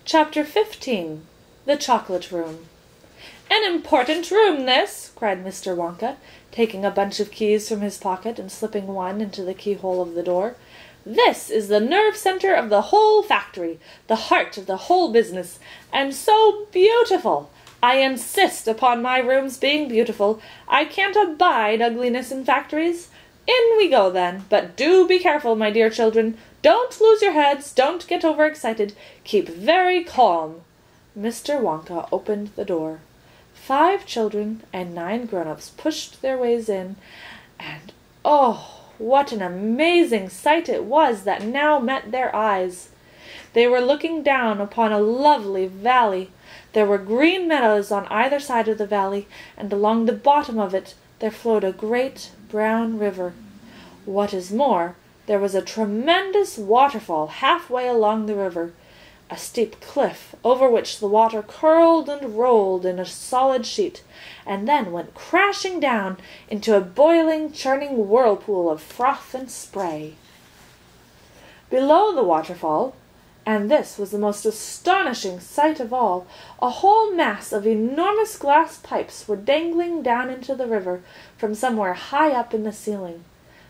Chapter 15. The Chocolate Room. "An important room, this!" cried Mr. Wonka, taking a bunch of keys from his pocket and slipping one into the keyhole of the door. "This is the nerve centre of the whole factory, the heart of the whole business, and so beautiful! I insist upon my rooms being beautiful. I can't abide ugliness in factories. In we go, then, but do be careful, my dear children. Don't lose your heads, don't get overexcited. Keep very calm." Mr. Wonka opened the door. 5 children and 9 grown-ups pushed their ways in, and oh, what an amazing sight it was that now met their eyes! They were looking down upon a lovely valley. There were green meadows on either side of the valley, and along the bottom of it there flowed a great brown river. What is more, there was a tremendous waterfall halfway along the river, a steep cliff over which the water curled and rolled in a solid sheet, and then went crashing down into a boiling, churning whirlpool of froth and spray. Below the waterfall, and this was the most astonishing sight of all, a whole mass of enormous glass pipes were dangling down into the river from somewhere high up in the ceiling.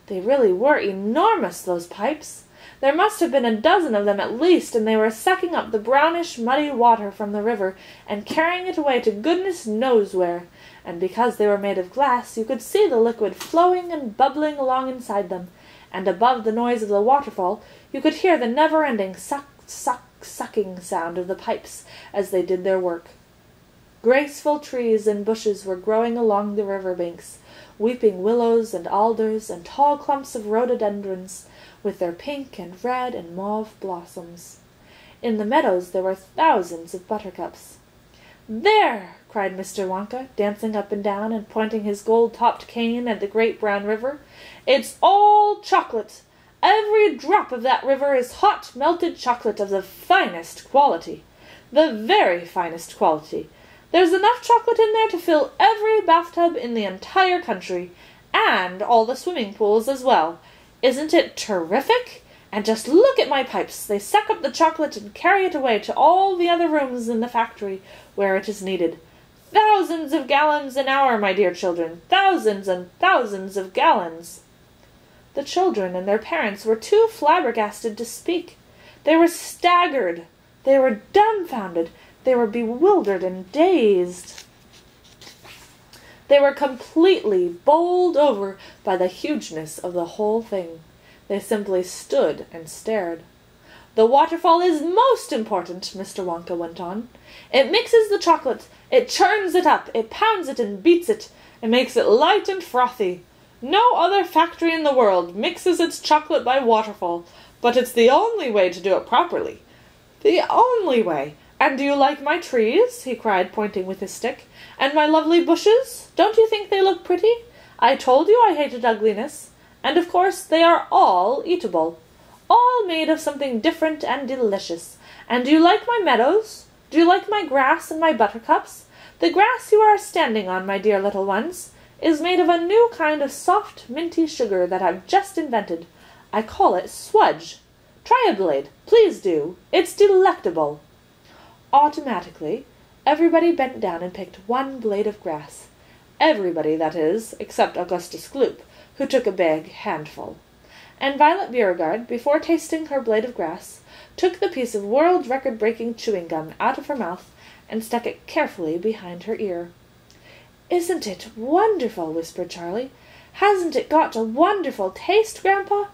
They really were enormous, those pipes. There must have been a dozen of them at least, and they were sucking up the brownish, muddy water from the river and carrying it away to goodness knows where, and because they were made of glass, you could see the liquid flowing and bubbling along inside them, and above the noise of the waterfall you could hear the never-ending sucking sound of the pipes as they did their work. Graceful trees and bushes were growing along the river banks, weeping willows and alders and tall clumps of rhododendrons, with their pink and red and mauve blossoms. In the meadows there were thousands of buttercups. "There!" cried Mr. Wonka, dancing up and down and pointing his gold-topped cane at the great brown river. "It's all chocolate! Every drop of that river is hot melted chocolate of the finest quality. The very finest quality. There's enough chocolate in there to fill every bathtub in the entire country, and all the swimming pools as well. Isn't it terrific? And just look at my pipes. They suck up the chocolate and carry it away to all the other rooms in the factory where it is needed. Thousands of gallons an hour, my dear children, thousands and thousands of gallons." The children and their parents were too flabbergasted to speak. They were staggered. They were dumbfounded. They were bewildered and dazed. They were completely bowled over by the hugeness of the whole thing. They simply stood and stared. "The waterfall is most important," Mr. Wonka went on. "It mixes the chocolate, it churns it up, it pounds it and beats it, it makes it light and frothy. No other factory in the world mixes its chocolate by waterfall, but it's the only way to do it properly. The only way. And do you like my trees?" he cried, pointing with his stick. "And my lovely bushes? Don't you think they look pretty? I told you I hated ugliness. And of course they are all eatable. All made of something different and delicious. And do you like my meadows? Do you like my grass and my buttercups? The grass you are standing on, my dear little ones, is made of a new kind of soft, minty sugar that I've just invented. I call it swudge. Try a blade, please do. It's delectable." Automatically, everybody bent down and picked one blade of grass. Everybody, that is, except Augustus Gloop, who took a big handful. And Violet Beauregard, before tasting her blade of grass, took the piece of world record-breaking chewing gum out of her mouth and stuck it carefully behind her ear. "Isn't it wonderful?" whispered Charlie. "Hasn't it got a wonderful taste, Grandpa?"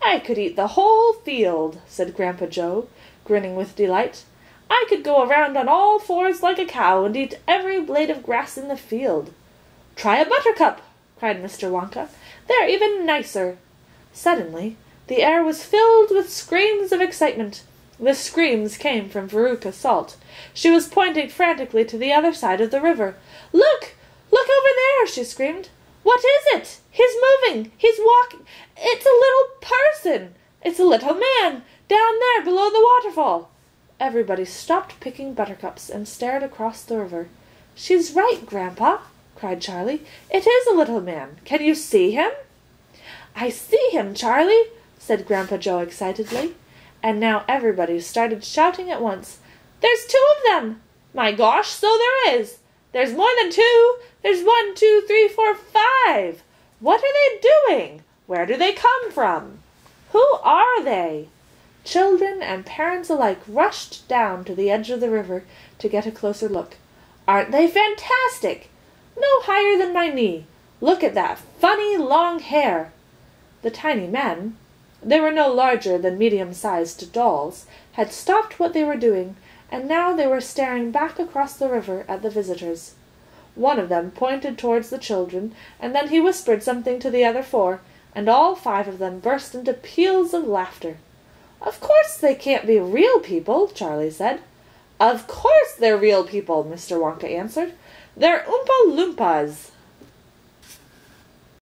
"I could eat the whole field," said Grandpa Joe, grinning with delight. "I could go around on all fours like a cow and eat every blade of grass in the field." "Try a buttercup!" cried Mr. Wonka. "They're even nicer." Suddenly the air was filled with screams of excitement. The screams came from Veruca Salt. She was pointing frantically to the other side of the river. "Look! Look over there!" she screamed. "What is it? He's moving! He's walking! It's a little person! It's a little man! Down there below the waterfall!" Everybody stopped picking buttercups and stared across the river. "She's right, Grandpa," cried Charlie. "It is a little man. Can you see him?" "I see him, Charlie," said Grandpa Joe excitedly. And now everybody started shouting at once, There's 2 of them! My gosh, so there is! There's more than 2! There's 1, 2, 3, 4, 5! What are they doing? Where do they come from? Who are they? Children and parents alike rushed down to the edge of the river to get a closer look. Aren't they fantastic? No higher than my knee. Look at that funny long hair. The tiny men, they were no larger than medium-sized dolls, had stopped what they were doing, and now they were staring back across the river at the visitors. One of them pointed towards the children, and then he whispered something to the other 4, and all 5 of them burst into peals of laughter. "Of course they can't be real people," Charlie said. "Of course they're real people," Mr. Wonka answered. "They're Oompa Loompas."